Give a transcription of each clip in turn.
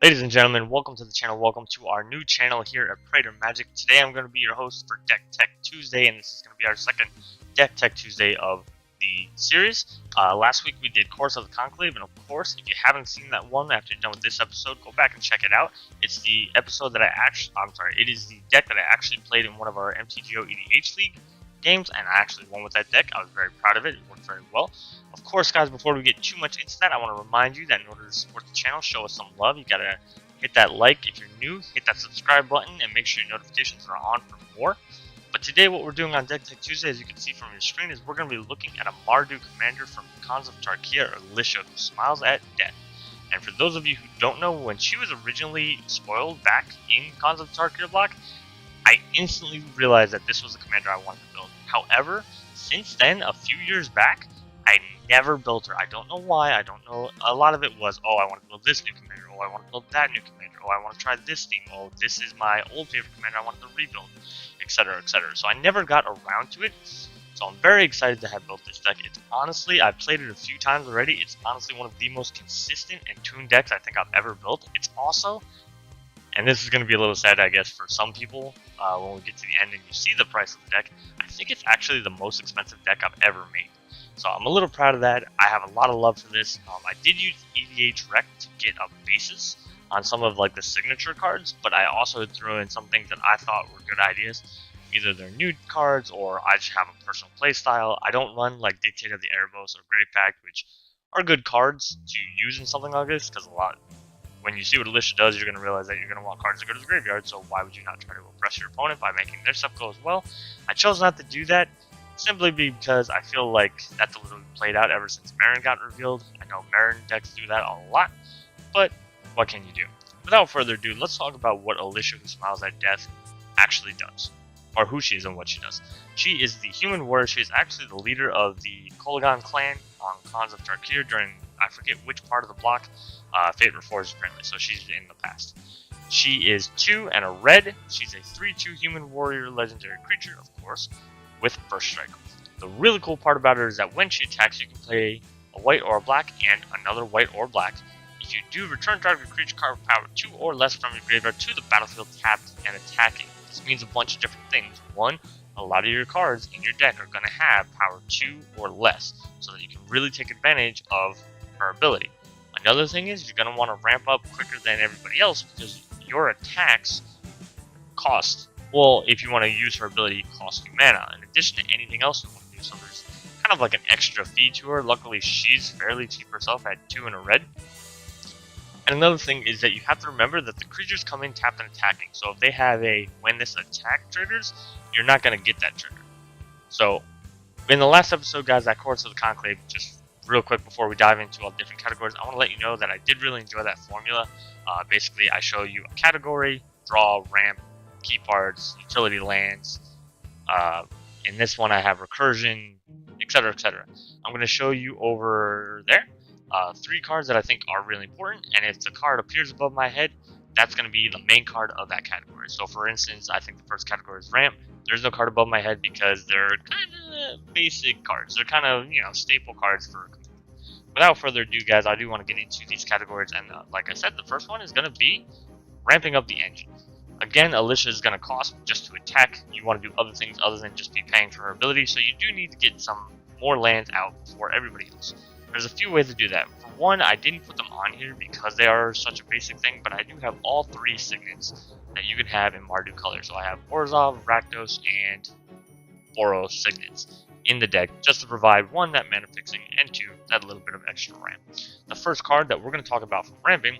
Ladies and gentlemen, welcome to the channel. Welcome to our new channel here at Prater Magic. Today I'm going to be your host for Deck Tech Tuesday, and this is going to be our second Deck Tech Tuesday of the series. Last week we did Course of the Conclave, and of course, if you haven't seen that one after you're done with this episode, go back and check it out. It's the episode that it is the deck that I actually played in one of our MTG EDH League games, and I actually won with that deck. I was very proud of it. It worked very well. Of course, guys, before we get too much into that, I want to remind you that in order to support the channel, show us some love, you gotta hit that like if you're new, hit that subscribe button, and make sure your notifications are on for more. But today, what we're doing on Deck Tech Tuesday, as you can see from your screen, is we're going to be looking at a Mardu commander from Khans of Tarkir, Alesha, who smiles at death. And for those of you who don't know, when she was originally spoiled back in Khans of Tarkir block, I instantly realized that this was the commander I wanted to build. However, since then, a few years back, I never built her. I don't know why. I don't know. A lot of it was, oh, I want to build this new commander. Oh, I want to build that new commander. Oh, I want to try this thing. Oh, this is my old favorite commander I wanted to rebuild, etc., etc. So I never got around to it. So I'm very excited to have built this deck. It's honestly, I've played it a few times already. It's honestly one of the most consistent and tuned decks I think I've ever built. It's also, and this is going to be a little sad, I guess, for some people, when we get to the end and you see the price of the deck, I think it's actually the most expensive deck I've ever made. So I'm a little proud of that. I have a lot of love for this. I did use EDH Rec to get a basis on some of like the signature cards, but I also threw in some things that I thought were good ideas. Either they're new cards or I just have a personal play style. I don't run like Dictate of the Erebos or Grave Pact, which are good cards to use in something like this, because when you see what Alesha does, you're going to realize that you're going to want cards to go to the graveyard, so why would you not try to oppress your opponent by making their stuff go as well? I chose not to do that, simply because I feel like that's a little played out ever since Marin got revealed. I know Marin decks do that a lot, but what can you do? Without further ado, let's talk about what Alesha, who smiles at death, actually does, or who she is and what she does. She is the human warrior. She is actually the leader of the Kolagon clan on Khans of Tarkir during, I forget which part of the block, Fate Reforged apparently, so she's in the past. She is 2 and a red. She's a 3/2 human warrior legendary creature, of course, with First Strike. The really cool part about her is that when she attacks, you can play a white or a black and another white or black. If you do, return target creature card with power 2 or less from your graveyard to the battlefield tapped and attacking. This means a bunch of different things. One, a lot of your cards in your deck are going to have power 2 or less, so that you can really take advantage of her ability. Another thing is you're going to want to ramp up quicker than everybody else, because your attacks cost, well, if you want to use her ability, cost you mana, in addition to anything else you want to do. So there's kind of like an extra fee to her. Luckily, she's fairly cheap herself at 2 and a red. And another thing is that you have to remember that the creatures come in tapped and attacking. So if they have a when this attack triggers, you're not going to get that trigger. So in the last episode, guys, that Course of the Conclave, just real quick before we dive into all the different categories, I want to let you know that I did really enjoy that formula. Basically, I show you a category, draw, ramp, key parts, utility lands. In this one, I have recursion, etc., etc. I'm going to show you over there 3 cards that I think are really important, and if the card appears above my head, that's going to be the main card of that category. So for instance, I think the first category is ramp. There's no card above my head because they're kind of basic cards. They're kind of, staple cards for. Without further ado, guys, I do want to get into these categories, and like I said, the first one is going to be ramping up the engine. Again, Alesha is going to cost just to attack. You want to do other things other than just be paying for her ability, so you do need to get some more lands out for everybody else. There's a few ways to do that. For one, I didn't put them on here because they are such a basic thing, but I do have all 3 signets that you can have in Mardu color. So I have Orzhov, Rakdos, and Boros signets in the deck, just to provide 1, that mana fixing, and 2, that little bit of extra ramp. The first card that we're going to talk about for ramping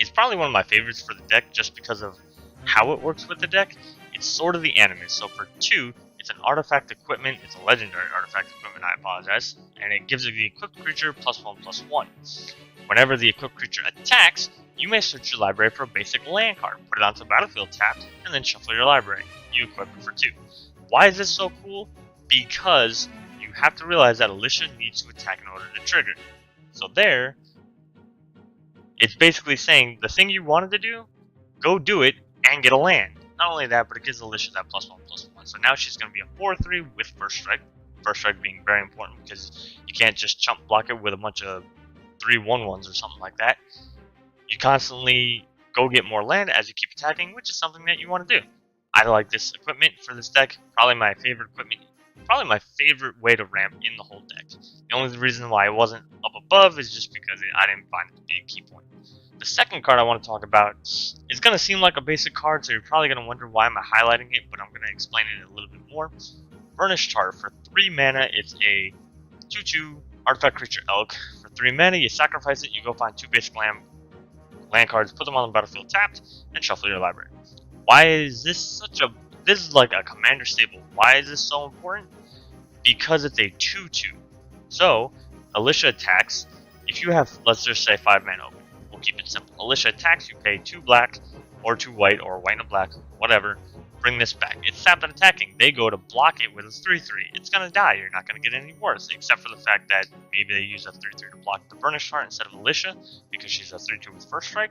is probably one of my favorites for the deck, just because of how it works with the deck. It's Sword of the Animus. So for 2, it's an artifact equipment. It's a legendary artifact equipment, I apologize. And it gives the equipped creature +1/+1. Whenever the equipped creature attacks, you may search your library for a basic land card, put it onto the battlefield tapped, and then shuffle your library. You equip it for 2. Why is this so cool? Because you have to realize that Alesha needs to attack in order to trigger. So there, it's basically saying the thing you wanted to do, go do it and get a land. Not only that, but it gives Alesha that +1/+1. So now she's going to be a 4/3 with First Strike. First strike being very important because you can't just chump block it with a bunch of 3/1/1s or something like that. You constantly go get more land as you keep attacking, which is something that you want to do. I like this equipment for this deck. Probably my favorite equipment. Probably my favorite way to ramp in the whole deck. The only reason why it wasn't up above is just because I didn't find it to be a key point. The second card I want to talk about is going to seem like a basic card, so you're probably going to wonder why I'm highlighting it, but I'm going to explain it a little bit more. Burnished Heart. For 3 mana, it's a 2/2 artifact creature elk. For 3 mana, you sacrifice it, you go find 2 basic land cards, put them on the battlefield tapped, and shuffle your library. Why is this such a... This is like a commander staple. Why is this so important? Because it's a 2/2. So, Alesha attacks. If you have, let's just say, 5 mana open. We'll keep it simple. Alesha attacks, you pay 2 black, or 2 white, or white and a black, whatever. Bring this back. It's tapped and attacking. They go to block it with a 3/3. It's gonna die. You're not gonna get any worse, except for the fact that maybe they use a 3/3 to block the Burnished Heart instead of Alesha, because she's a 3/2 with first strike.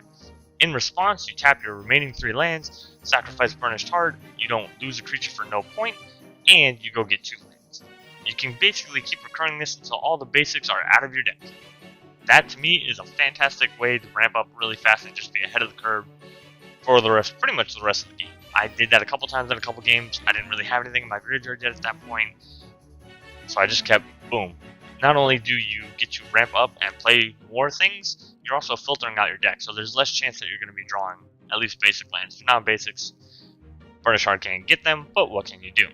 In response, you tap your remaining 3 lands, sacrifice Burnished Heart, you don't lose a creature for no point, and you go get 2 lands. You can basically keep recurring this until all the basics are out of your deck. That, to me, is a fantastic way to ramp up really fast and just be ahead of the curve for the rest, pretty much the rest of the game. I did that a couple times in a couple games. I didn't really have anything in my graveyard yet at that point, so I just kept, boom. Not only do you get to ramp up and play more things, you're also filtering out your deck, so there's less chance that you're going to be drawing at least basic lands. If you're not basics, Burnished Heart can't get them, but what can you do?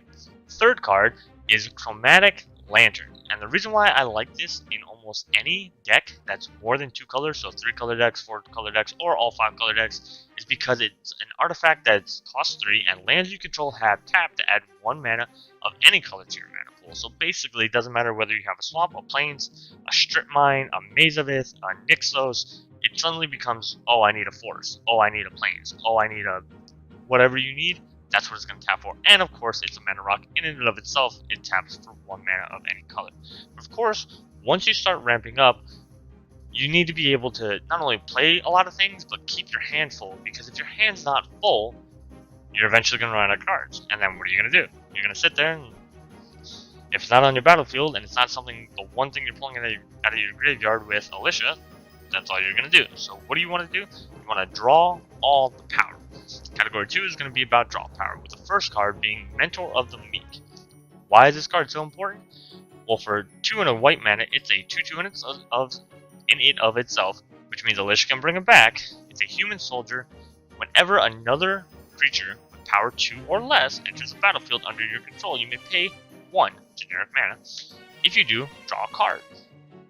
Third card is Chromatic Lantern, and the reason why I like this in almost any deck that's more than 2 colors, so 3 color decks, 4 color decks, or all 5 color decks, is because it's an artifact that costs 3, and lands you control have tap to add 1 mana of any color to your mana pool. So basically, it doesn't matter whether you have a swamp, a plains, a strip mine, a maze of it, a Nixos, it suddenly becomes, oh, I need a forest, oh, I need a plains, oh, I need a whatever you need. That's what it's going to tap for. And of course, it's a mana rock in and of itself. It taps for 1 mana of any color. But of course, once you start ramping up, you need to be able to not only play a lot of things, but keep your hand full. Because if your hand's not full, you're eventually going to run out of cards. And then what are you going to do? You're going to sit there, and if it's not on your battlefield, and it's not something, the one thing you're pulling out of your graveyard with Alesha, that's all you're going to do. So what do you want to do? You want to draw all the power. Category 2 is going to be about draw power, with the first card being Mentor of the Meek. Why is this card so important? Well, for 2 and a white mana, it's a 2/2 in it of itself, which means Alesha can bring it back. It's a human soldier. Whenever another creature with power 2 or less enters the battlefield under your control, you may pay 1 generic mana. If you do, draw a card.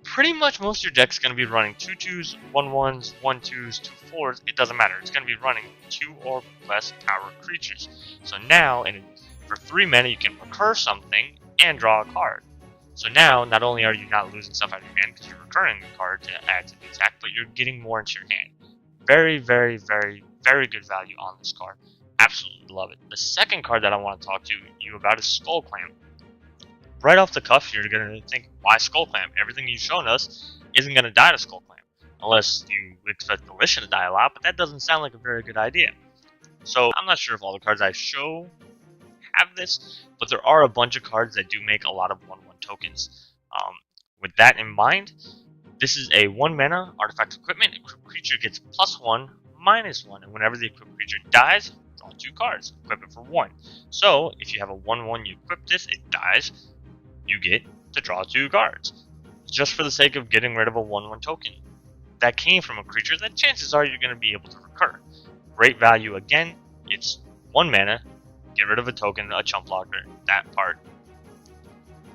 Pretty much most of your deck's going to be running 2/2s, 1/1s, 1/2s, 2/4s. It doesn't matter. It's going to be running 2 or less power creatures. So now, for 3 mana, you can recur something and draw a card. So now, not only are you not losing stuff out of your hand because you're recurring the card to add to the attack, but you're getting more into your hand. Very, very, very, very good value on this card. Absolutely love it. The second card that I want to talk to you about is Skull Clamp. Right off the cuff, you're going to think, why Skull Clamp? Everything you've shown us isn't going to die to Skull Clamp. Unless you expect Alesha to die a lot, but that doesn't sound like a very good idea. So, I'm not sure if all the cards I show have this, but there are a bunch of cards that do make a lot of 1/1 tokens. With that in mind, this is a 1 mana artifact equipment. Equipped creature gets +1, -1, and whenever the equipped creature dies, draw 2 cards. Equip it for 1. So, if you have a 1/1, you equip this, it dies, you get to draw 2 cards. Just for the sake of getting rid of a 1/1 token. That came from a creature that chances are you're going to be able to recur. Great value again, it's 1 mana, get rid of a token, a chump blocker, that part.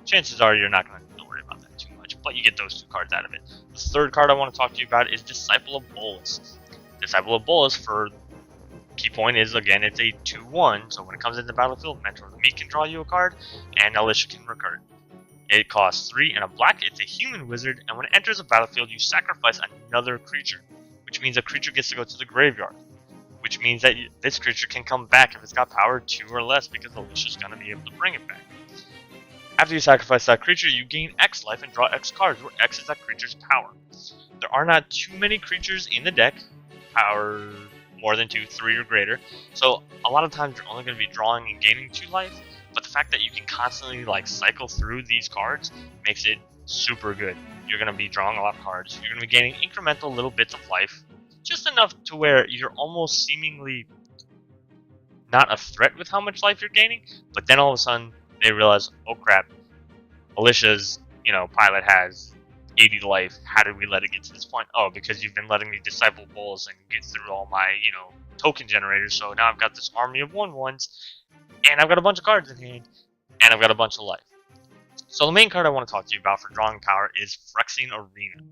Chances are you're not going to worry about that too much, but you get those 2 cards out of it. The third card I want to talk to you about is Disciple of Bolas. Disciple of Bolas, for key point is, again, it's a 2/1, so when it comes into the battlefield, Mentor of the Meek can draw you a card, and Alesha can recur. It costs 3 and a black, it's a human wizard, and when it enters the battlefield, you sacrifice another creature, which means a creature gets to go to the graveyard, which means that this creature can come back if it's got power 2 or less, because Alesha's going to be able to bring it back. After you sacrifice that creature, you gain X life and draw X cards, where X is that creature's power. There are not too many creatures in the deck, power more than 2, 3 or greater, so a lot of times you're only going to be drawing and gaining 2 life, but the fact that you can constantly like cycle through these cards makes it super good. You're going to be drawing a lot of cards. You're going to be gaining incremental little bits of life, just enough to where you're almost seemingly not a threat with how much life you're gaining, but then all of a sudden they realize, oh crap, Alesha's, pilot has 80 life. How did we let it get to this point? Oh, because you've been letting me disciple bulls and get through all my, token generators, so now I've got this army of 1/1s, and I've got a bunch of cards in hand, and I've got a bunch of life. So the main card I want to talk to you about for drawing power is Phyrexian Arena.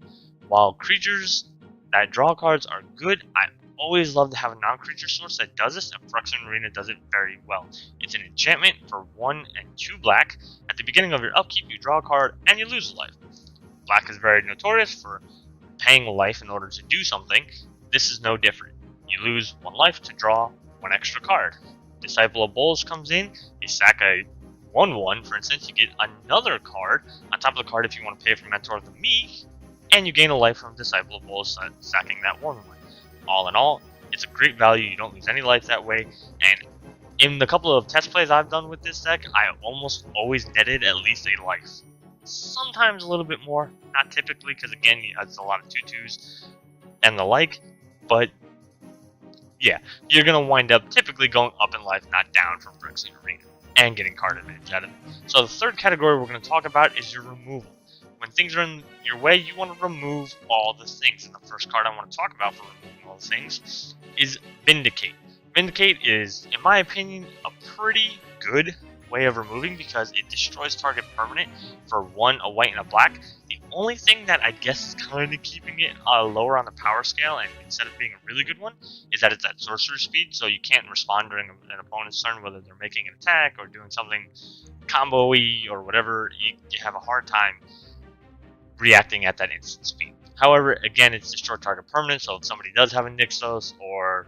While creatures that draw cards are good, I always love to have a non-creature source that does this, and Phyrexian Arena does it very well. It's an enchantment for 1 and 2 black. At the beginning of your upkeep, you draw a card, and you lose life. Black is very notorious for paying life in order to do something. This is no different. You lose 1 life to draw 1 extra card. Disciple of Bulls comes in, you sack a 1/1, for instance, you get another card on top of the card if you want to pay for Mentor of the Me, and you gain a life from Disciple of Bulls sacking that 1/1. All in all, it's a great value, you don't lose any life that way, and in the couple of test plays I've done with this deck, I almost always netted at least a life. Sometimes a little bit more, not typically, because again, it's a lot of 2/2s and the like, but yeah, you're going to wind up typically going up in life, not down from Phyrexian Arena, and getting card advantage out of it. So the third category we're going to talk about is your removal. When things are in your way, you want to remove all the things. And the first card I want to talk about for removing all the things is Vindicate. Vindicate is, in my opinion, a pretty good way of removing because it destroys target permanent for 1, a white, and a black. The only thing that I guess is kind of keeping it lower on the power scale, and instead of being a really good one, is that it's at sorcerer speed, so you can't respond during an opponent's turn, whether they're making an attack or doing something combo-y or whatever. You have a hard time reacting at that instant speed. However, again, it's destroy target permanent, so if somebody does have a Nixos, or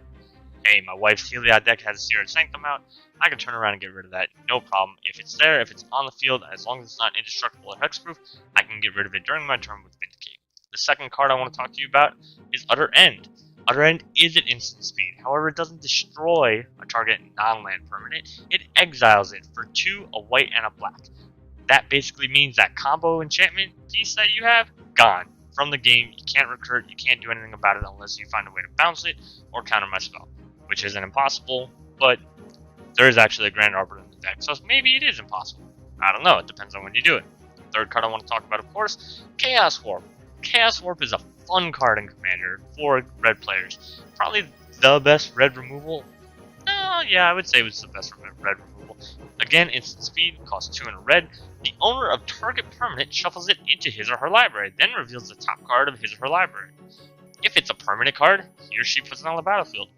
hey, my wife's Heliod deck has a Seared Sanctum out, I can turn around and get rid of that, no problem. If it's there, if it's on the field, as long as it's not indestructible or hexproof, I can get rid of it during my turn with Vindicate. The second card I want to talk to you about is Utter End. Utter End is at instant speed, however it doesn't destroy a target non-land permanent, it exiles it for 2, a white, and a black. That basically means that combo enchantment piece that you have, gone from the game. You can't recur it, you can't do anything about it unless you find a way to bounce it or counter my spell, which isn't impossible, but there is actually a Grand Arbiter in the deck, so maybe it is impossible. I don't know, it depends on when you do it. The third card I want to talk about, of course, Chaos Warp. Chaos Warp is a fun card in Commander for red players. Probably the best red removal. Yeah, I would say it was the best red removal. Again, instant speed, costs 2 and a red. The owner of target permanent shuffles it into his or her library, then reveals the top card of his or her library. If it's a permanent card, he or she puts it on the battlefield.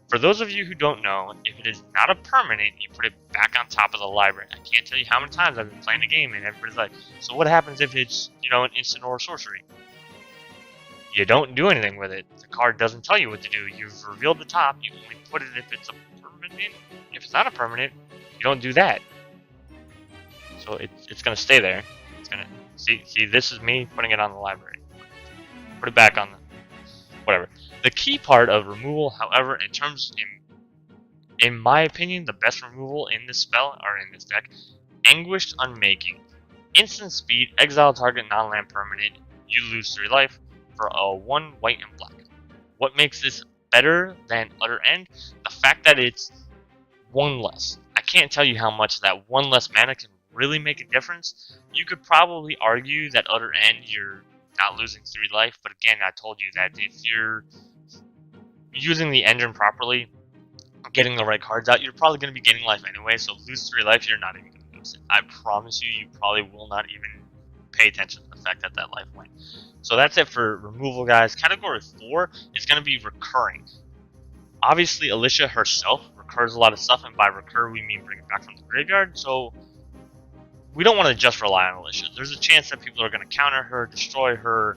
For those of you who don't know, if it is not a permanent, you put it back on top of the library. I can't tell you how many times I've been playing the game and everybody's like, so what happens if it's, an instant or a sorcery? You don't do anything with it. The card doesn't tell you what to do. You've revealed the top, you only put it if it's a permanent. If it's not a permanent, you don't do that. So it's going to stay there. It's going to, see, this is me putting it on the library. Put it back on the, whatever. The key part of removal, however, in my opinion, the best removal in this spell, or in this deck, Anguished Unmaking. Instant speed, exile target non-land permanent, you lose 3 life for a 1 white and black. What makes this better than Utter End? The fact that it's 1 less. I can't tell you how much that 1 less mana can really make a difference. You could probably argue that Utter End, you're not losing 3 life, but again, I told you that if you're using the engine properly, getting the right cards out, you're probably going to be getting life anyway, so lose 3 life, you're not even going to notice it. I promise you, you probably will not even pay attention to the fact that that life went. So that's it for removal, guys. Category 4 is going to be recurring. Obviously, Alesha herself recurs a lot of stuff, and by recur, we mean bring it back from the graveyard, so we don't want to just rely on Alesha. There's a chance that people are going to counter her, destroy her,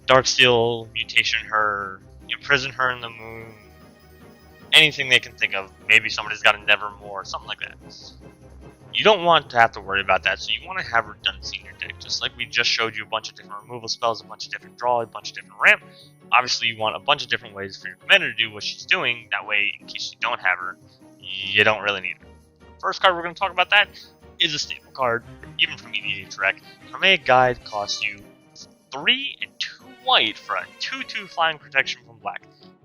Darksteel, mutation her, imprison her in the moon, anything they can think of. Maybe somebody's got a Nevermore, something like that. You don't want to have to worry about that, so you want to have redundancy in your deck. Just like we just showed you a bunch of different removal spells, a bunch of different draw, a bunch of different ramp. Obviously, you want a bunch of different ways for your commander to do what she's doing. That way, in case you don't have her, you don't really need her. First card we're going to talk about that is a staple card, even from EDH Rec. Karmaic Guide costs you 3 and 2 white for a 2/2 flying protection from black.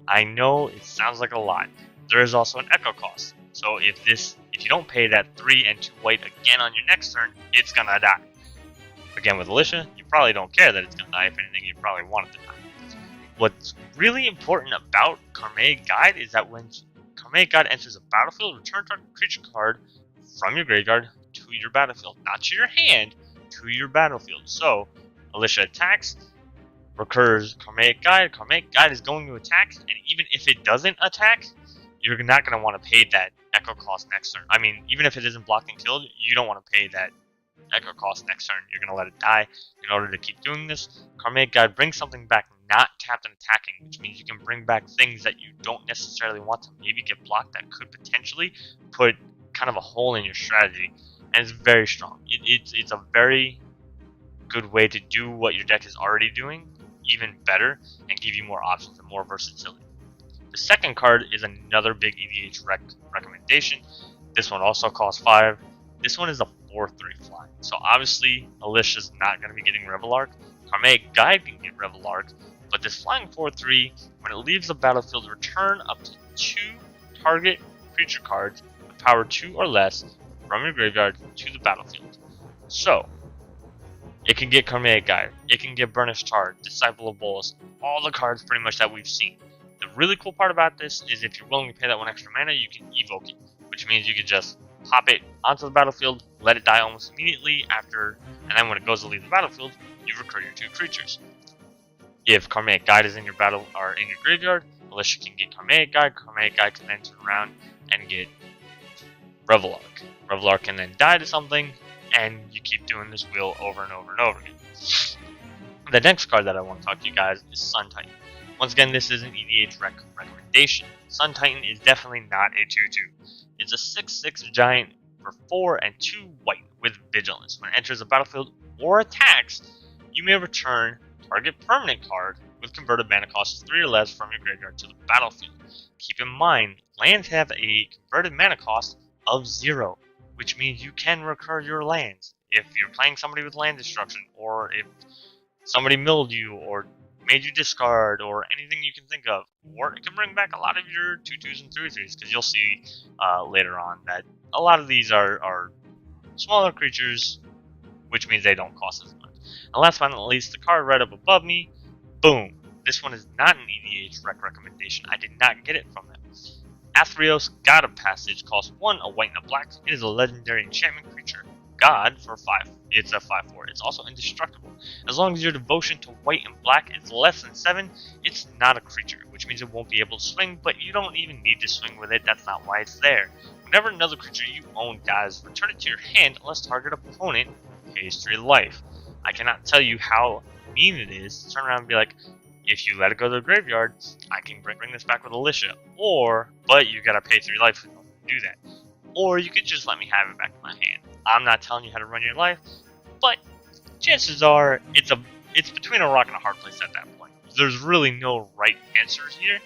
I know it sounds like a lot. There is also an echo cost. So if you don't pay that 3 and 2 white again on your next turn, it's gonna die. Again, with Alesha, you probably don't care that it's gonna die. If anything, you probably want it to die. What's really important about Karmaic Guide is that when Karmaic Guide enters a battlefield, return target creature card from your graveyard to your battlefield. Not to your hand, to your battlefield. So, Alesha attacks, recurs Karmaic Guide. Karmaic Guide is going to attack, and even if it doesn't attack, you're not going to want to pay that echo cost next turn. I mean, even if it isn't blocked and killed, you don't want to pay that echo cost next turn. You're going to let it die in order to keep doing this. Karmaic Guide brings something back not tapped and attacking, which means you can bring back things that you don't necessarily want to maybe get blocked that could potentially put kind of a hole in your strategy. And it's very strong. It's a very good way to do what your deck is already doing even better and give you more options and more versatility. The second card is another big EDH recommendation. This one also costs 5. This one is a 4/3 flying. So obviously, Alesha's not going to be getting Revelark. Karmaic Guide can get Revelark, but this flying 4/3, when it leaves the battlefield, return up to 2 target creature cards with power 2 or less from your graveyard to the battlefield. So, it can get Karmaic Guide, it can get Burnished Tar, Disciple of Bolas, all the cards pretty much that we've seen. The really cool part about this is if you're willing to pay that 1 extra mana, you can evoke it, which means you can just pop it onto the battlefield, let it die almost immediately after, and then when it goes to leave the battlefield, you recur your 2 creatures. If Karmaic Guide is in your in your graveyard, Alesha can get Karmaic Guide. Karmaic Guide can then turn around and get Revelark. Revelark can then die to something, and you keep doing this wheel over and over and over again. The next card that I want to talk to you guys is Sun Titan. Once again, this is an EDH recommendation. Sun Titan is definitely not a 2/2. It's a 6/6 giant for 4 and 2 white with Vigilance. When it enters the battlefield or attacks, you may return target permanent card with converted mana cost 3 or less from your graveyard to the battlefield. Keep in mind, lands have a converted mana cost of 0, which means you can recur your lands. If you're playing somebody with land destruction, or if somebody milled you, or made you discard, or anything you can think of, or it can bring back a lot of your 2/2s and 3/3s, because you'll see later on that a lot of these are smaller creatures, which means they don't cost as much. And last but not least, the card right up above me, boom. This one is not an EDH recommendation. I did not get it from them. Athreos, God of Passage, costs 1, a white and a black. It is a legendary enchantment creature. God for 5. It's a 5/4. It's also indestructible. As long as your devotion to white and black is less than 7, it's not a creature, which means it won't be able to swing, but you don't even need to swing with it. That's not why it's there. Whenever another creature you own dies, return it to your hand unless target opponent pays 3 life. I cannot tell you how mean it is to turn around and be like, if you let it go to the graveyard, I can bring this back with Alesha. But you gotta pay 3 life to do that. Or you could just let me have it back in my hand. I'm not telling you how to run your life, but chances are it's between a rock and a hard place at that point. There's really no right answers here,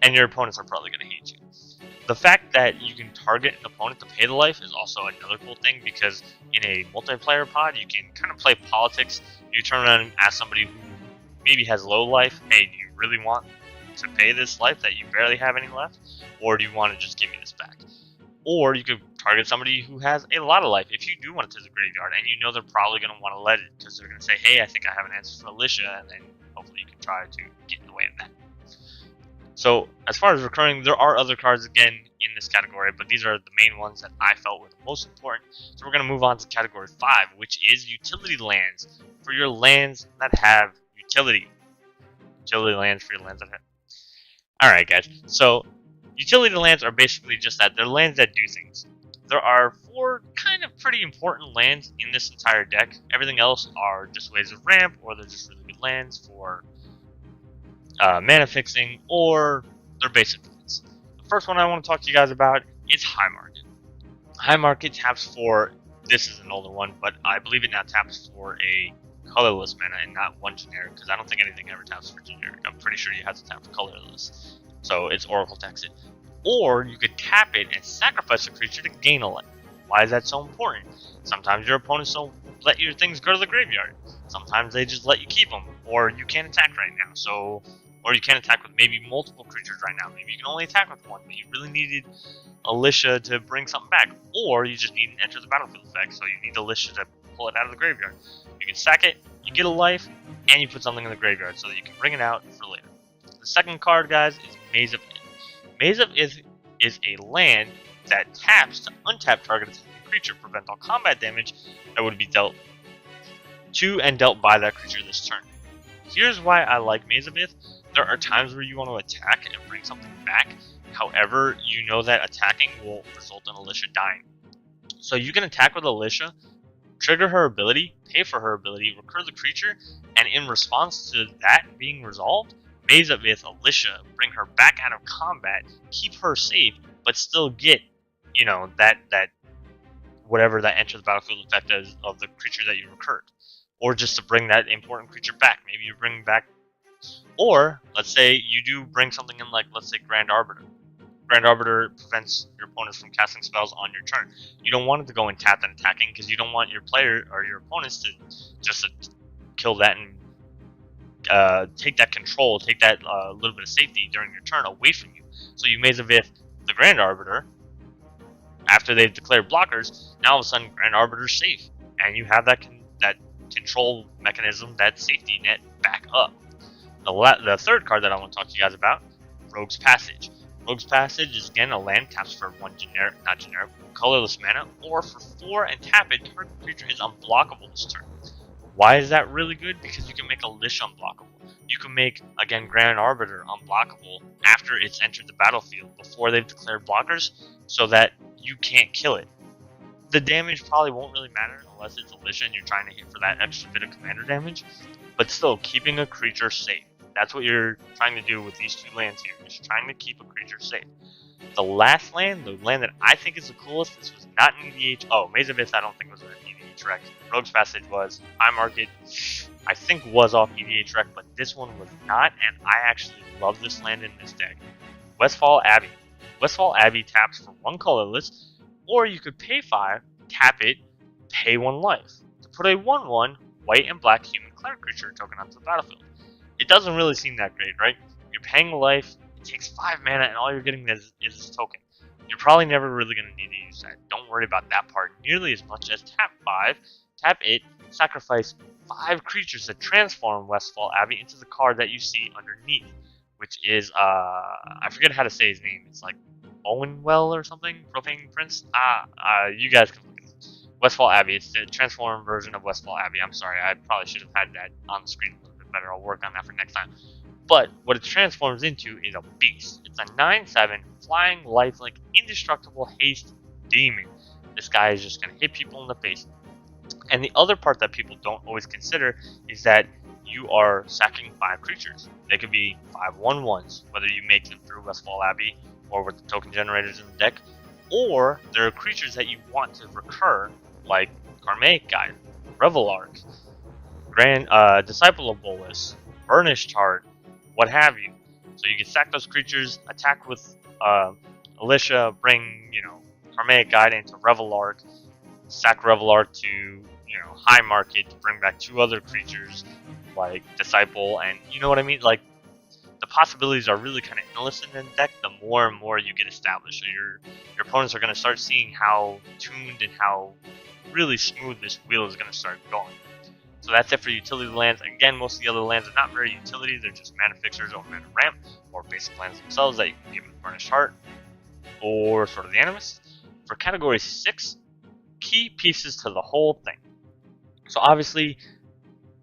and your opponents are probably gonna hate you. The fact that you can target an opponent to pay the life is also another cool thing, because in a multiplayer pod, you can kind of play politics. You turn around and ask somebody who maybe has low life, hey, do you really want to pay this life that you barely have any left? Or do you want to just give me this back? Or you could target somebody who has a lot of life. If you do want it to the graveyard, and you know they're probably going to want to let it, because they're going to say, hey, I think I have an answer for Alesha, and then hopefully you can try to get in the way of that. So, as far as recurring, there are other cards, again, in this category, but these are the main ones that I felt were the most important. So we're going to move on to category 5, which is utility lands. For your lands that have utility. Utility lands for your lands that have... Alright, guys. So, utility lands are basically just that. They're lands that do things. There are 4 kind of pretty important lands in this entire deck. Everything else are just ways of ramp, or they're just really good lands for mana fixing, or they're basic lands. The first one I want to talk to you guys about is High Market. High Market taps for, this is an older one, but I believe it now taps for a colorless mana and not 1 generic, because I don't think anything ever taps for generic. I'm pretty sure you have to tap for colorless. So it's Oracle text it. Or you could tap it and sacrifice a creature to gain a life. Why is that so important? Sometimes your opponents don't let your things go to the graveyard. Sometimes they just let you keep them, or you can't attack right now. So, or you can't attack with maybe multiple creatures right now. Maybe you can only attack with one, but you really needed Alesha to bring something back, or you just need an enter the battlefield effect. So you need Alesha to pull it out of the graveyard. You can sack it, you get a life, and you put something in the graveyard so that you can bring it out for later. The second card, guys, is Maze of Ith. Maze of Ith is a land that taps to untap target attacking creature, prevent all combat damage that would be dealt to and dealt by that creature this turn. Here's why I like Maze of Ith. There are times where you want to attack and bring something back. However, you know that attacking will result in Alesha dying. So you can attack with Alesha, trigger her ability, pay for her ability, recur the creature, and in response to that being resolved, Maze of Ith Alesha, bring her back out of combat, keep her safe, but still get, you know, that whatever that enter the battlefield effect is of the creature that you recurred. Or just to bring that important creature back. Maybe you bring back, or let's say you do bring something in, like let's say Grand Arbiter. Grand Arbiter prevents your opponents from casting spells on your turn. You don't want it to go in tapped and attacking because you don't want your player or your opponents to just kill that and take that control, take that little bit of safety during your turn away from you. So you Maze of Ith the Grand Arbiter. After they've declared blockers, now all of a sudden Grand Arbiter's safe, and you have that control mechanism, that safety net back up. The third card that I want to talk to you guys about, Rogue's Passage. Rogue's Passage is again a land, taps for one colorless mana, or for 4 and tap it, target creature is unblockable this turn. Why is that really good? Because you can make Alesha unblockable. You can make, again, Grand Arbiter unblockable after it's entered the battlefield, before they've declared blockers, so that you can't kill it. The damage probably won't really matter unless it's Alesha and you're trying to hit for that extra bit of commander damage, but still, keeping a creature safe. That's what you're trying to do with these two lands here, is trying to keep a creature safe. The last land, the land that I think is the coolest, this was not an EDH. Oh, Maze of Ith I don't think was an EDH rec. Rogue's Passage was. High Market, I think, was off EDH rec, but this one was not, and I actually love this land in this deck. Westfall Abbey. Westfall Abbey taps for 1 colorless, or you could pay 5, tap it, pay 1 life, to put a 1/1 white and black human cleric creature token onto the battlefield. It doesn't really seem that great, right? You're paying a life, it takes 5 mana, and all you're getting is this token. You're probably never really going to need to use that. Don't worry about that part nearly as much as tap 5, tap it, sacrifice 5 creatures to transform Westfall Abbey into the card that you see underneath, which is, I forget how to say his name. It's like Owenwell or something? Profane Prince? You guys can look at it. Westfall Abbey. It's the transformed version of Westfall Abbey. I'm sorry, I probably should have had that on the screen a little bit better. I'll work on that for next time. But what it transforms into is a beast. It's a 9/7 flying, lifelink, indestructible haste demon. This guy is just going to hit people in the face. And the other part that people don't always consider is that you are sacking 5 creatures. They could be 5 1/1s, whether you make them through Westfall Abbey or with the token generators in the deck, or there are creatures that you want to recur, like Karmaic Guide, Revelark, Disciple of Bolus, Burnished Heart, what have you. So you can sack those creatures, attack with Alesha, bring, Karmaic Guide into Revelark, sack Revelark to, High Market to bring back 2 other creatures like Disciple, and you know what I mean? Like, the possibilities are really kind of endless in the deck the more and more you get established. So your opponents are going to start seeing how tuned and how really smooth this wheel is going to start going. So that's it for utility lands. Again, most of the other lands are not very utility. They're just mana fixers or mana ramp, or basic lands themselves that you can give them Burnished Heart or Sword of the Animus. For category 6, key pieces to the whole thing. So obviously,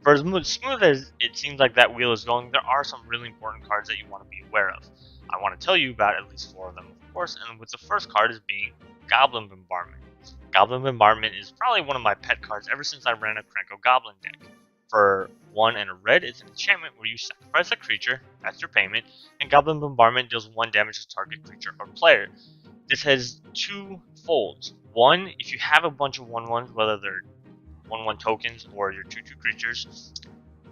for as smooth as it seems like that wheel is going, there are some really important cards that you want to be aware of. I want to tell you about at least 4 of them, of course, and with the first card is being Goblin Bombardment. Goblin Bombardment is probably one of my pet cards ever since I ran a Krenko Goblin deck. For 1 and a red, it's an enchantment where you sacrifice a creature, that's your payment, and Goblin Bombardment deals 1 damage to target creature or player. This has 2 folds. 1, if you have a bunch of 1/1s, whether they're 1/1 tokens or your 2/2 creatures,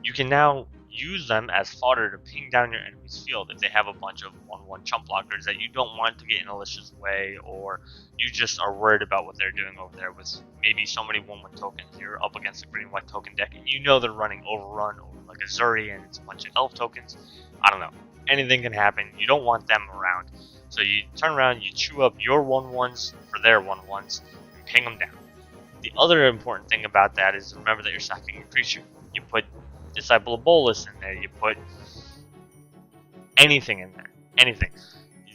you can now use them as fodder to ping down your enemy's field if they have a bunch of 1/1 chump blockers that you don't want to get in Alesha's way, or you just are worried about what they're doing over there with maybe so many 1/1 tokens. You're up against a green-white token deck, and you know they're running Overrun or like a Zuri, and it's a bunch of elf tokens. I don't know. Anything can happen. You don't want them around. So you turn around, you chew up your 1/1s for their 1/1s, and ping them down. The other important thing about that is remember that you're sacking a creature. You put Disciple of Bolus in there, you put anything in there, anything.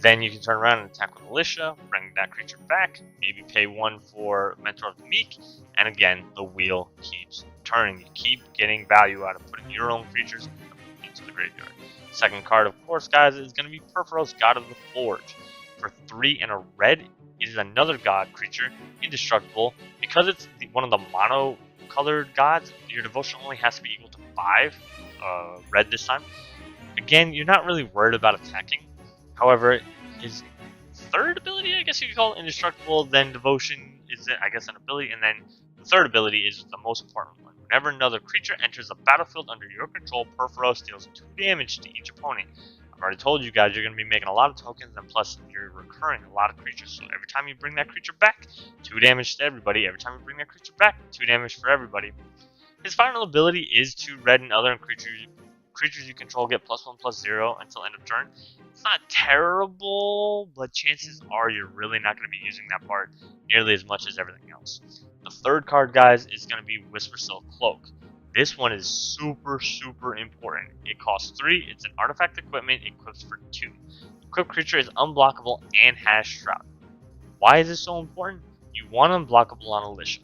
Then you can turn around and attack with Alesha, bring that creature back, maybe pay 1 for Mentor of the Meek, and again, the wheel keeps turning. You keep getting value out of putting your own creatures into the graveyard. Second card, of course, guys, is going to be Purphoros, God of the Forge. For 3 and a red, it is another god creature, indestructible. Because it's one of the mono-colored gods, your devotion only has to be equal to 5 red this time. Again, you're not really worried about attacking. However, his third ability, I guess you could call it indestructible, then devotion is, I guess, an ability, and then the third ability is the most important one. Whenever another creature enters the battlefield under your control, Purphoros deals 2 damage to each opponent. I've already told you guys you're going to be making a lot of tokens, and plus you're recurring a lot of creatures. So every time you bring that creature back, 2 damage to everybody. Every time you bring that creature back, 2 damage for everybody. His final ability is to red and other creatures you control get +1/+0 until end of turn. It's not terrible, but chances are you're really not going to be using that part nearly as much as everything else. The third card, guys, is going to be Whispersilk Cloak. This one is super, super important. It costs 3, it's an artifact equipment, equips for 2. Equipped creature is unblockable and has Shroud. Why is this so important? You want unblockable on Alesha.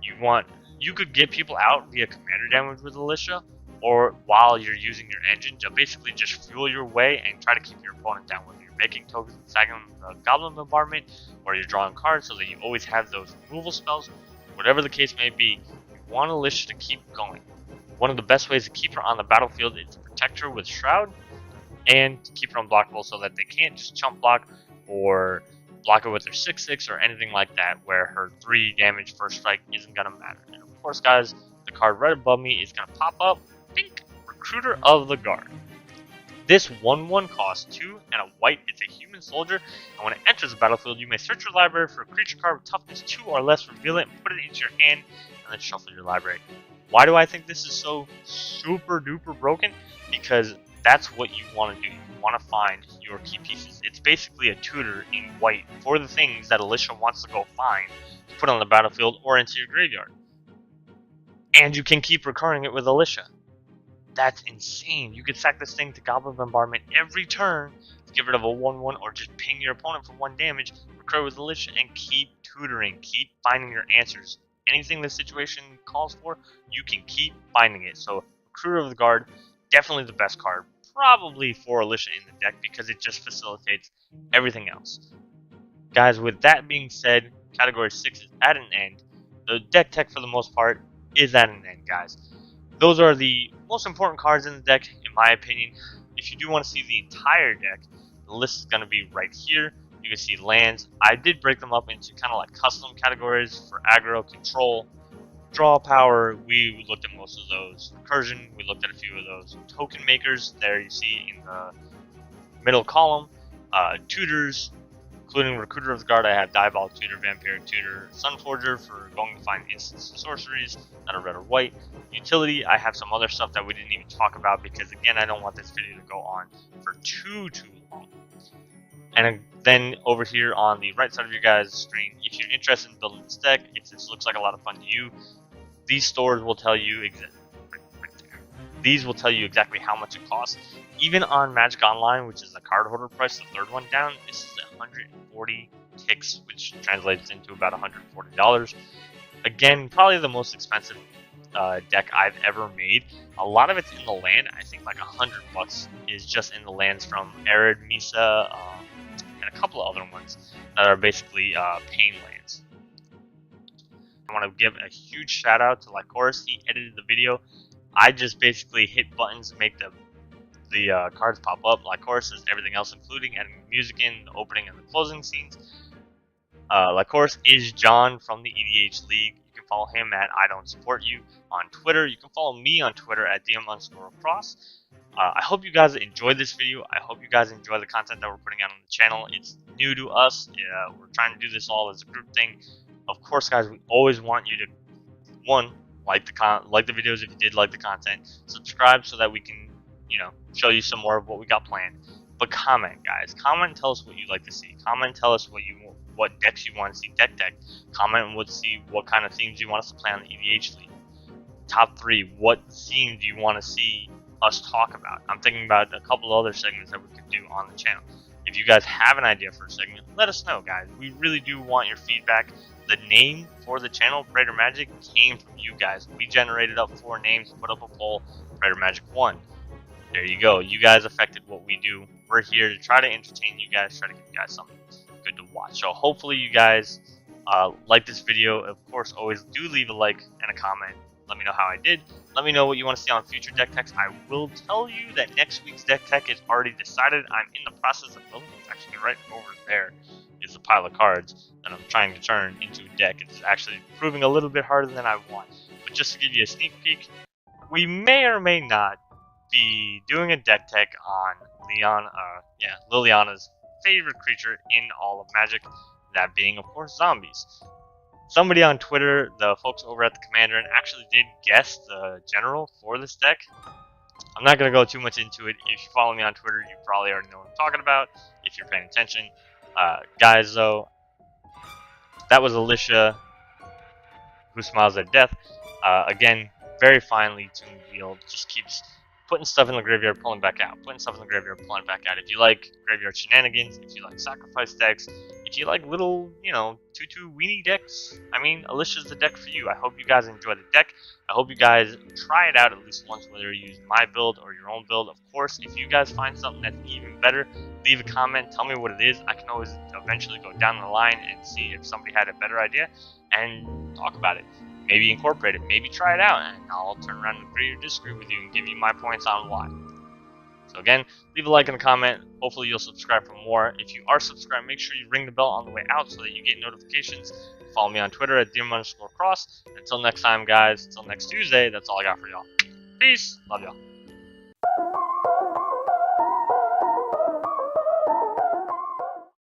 You could get people out via commander damage with Alesha, or while you're using your engine to basically just fuel your way and try to keep your opponent down, whether you're making tokens and stacking them in the Goblin Bombardment, or you're drawing cards so that you always have those removal spells. Whatever the case may be, you want Alesha to keep going. One of the best ways to keep her on the battlefield is to protect her with Shroud, and to keep her unblockable so that they can't just chump block or block her with their 6/6 or anything like that, where her 3 damage first strike isn't going to matter. And of course, guys, the card right above me is going to pop up. Think, Recruiter of the Guard. This 1/1 costs 2 and a white. It's a human soldier, and when it enters the battlefield, you may search your library for a creature card with toughness 2 or less, reveal it, and put it into your hand, and then shuffle your library. Why do I think this is so super duper broken? Because that's what you want to do. You want to find your key pieces. It's basically a tutor in white for the things that Alesha wants to go find to put on the battlefield or into your graveyard. And you can keep recurring it with Alesha. That's insane. You could sack this thing to Goblin Bombardment every turn to get rid of a 1/1, or just ping your opponent for 1 damage, recur with Alesha, and keep tutoring, keep finding your answers. Anything the situation calls for, you can keep finding it. So Recruiter of the Guard, definitely the best card, probably for Alesha in the deck, because it just facilitates everything else. Guys, with that being said, Category 6 is at an end. The deck tech, for the most part, is at an end, guys. Those are the most important cards in the deck, in my opinion. If you do want to see the entire deck, the list is going to be right here. You can see lands. I did break them up into kind of like custom categories for aggro, control, draw power. We looked at most of those. Recursion, we looked at a few of those. Token makers, there you see in the middle column. Tutors, including Recruiter of the Guard, I have Diabolic Tutor, Vampiric Tutor, Sunforger for going to find instants and sorceries that are red or white. Utility, I have some other stuff that we didn't even talk about because, again, I don't want this video to go on for too long. And then over here on the right side of your guys' screen, if you're interested in building this deck, if this looks like a lot of fun to you, these stores will tell you These will tell you exactly how much it costs. Even on Magic Online, which is the card holder price, the third one down, this is 140 ticks, which translates into about $140. Again, probably the most expensive deck I've ever made. A lot of it's in the land. I think like $100 is just in the lands from Arid, Misa, and a couple of other ones that are basically pain lands. I want to give a huge shout out to Lycoris. He edited the video. I just basically hit buttons and make the cards pop up. Lycoris is everything else, including adding music in, the opening and the closing scenes. Lycoris is John from the EDH League. You can follow him at I Don't Support You on Twitter. You can follow me on Twitter at DM_across. I hope you guys enjoyed this video. I hope you guys enjoy the content that we're putting out on the channel. It's new to us. We're trying to do this all as a group thing. Of course, guys, we always want you to, one, like the videos if you did like the content. Subscribe so that we can, show you some more of what we got planned. But comment, guys. Comment and tell us what you'd like to see. Comment and tell us what decks you want to see deck. Comment and see what kind of themes you want us to play on the EVH League. Top 3, what theme do you want to see us talk about? I'm thinking about a couple other segments that we could do on the channel. If you guys have an idea for a segment, let us know, guys. We really do want your feedback. The name for the channel, Praetor Magic, came from you guys. We generated up 4 names, put up a poll, Praetor Magic won. There you go. You guys affected what we do. We're here to try to entertain you guys, try to give you guys something good to watch. So hopefully you guys like this video. Of course, always do leave a like and a comment. Let me know how I did. Let me know what you want to see on future deck techs. I will tell you that next week's deck tech is already decided. I'm in the process of building. It's actually right over there is a pile of cards that I'm trying to turn into a deck. It's actually proving a little bit harder than I want. But just to give you a sneak peek, we may or may not be doing a deck tech on Liliana's favorite creature in all of Magic, that being, of course, zombies. Somebody on Twitter, the folks over at the Commander, actually did guess the general for this deck. I'm not going to go too much into it. If you follow me on Twitter, you probably already know what I'm talking about, if you're paying attention. Guys, though, that was Alesha, who smiles at death. Again, very finely tuned wield, just keeps putting stuff in the graveyard, pulling back out, putting stuff in the graveyard, pulling back out. If you like graveyard shenanigans, if you like sacrifice decks, if you like little, 2/2 weenie decks, I mean, Alesha's the deck for you. I hope you guys enjoy the deck. I hope you guys try it out at least once, whether you're using my build or your own build. Of course, if you guys find something that's even better, leave a comment, tell me what it is. I can always eventually go down the line and see if somebody had a better idea and talk about it. Maybe incorporate it, maybe try it out, and I'll turn around and agree or disagree with you and give you my points on why. So again, leave a like and a comment. Hopefully you'll subscribe for more. If you are subscribed, make sure you ring the bell on the way out so that you get notifications. Follow me on Twitter at DM_cross. Until next time, guys, until next Tuesday, that's all I got for y'all. Peace. Love y'all.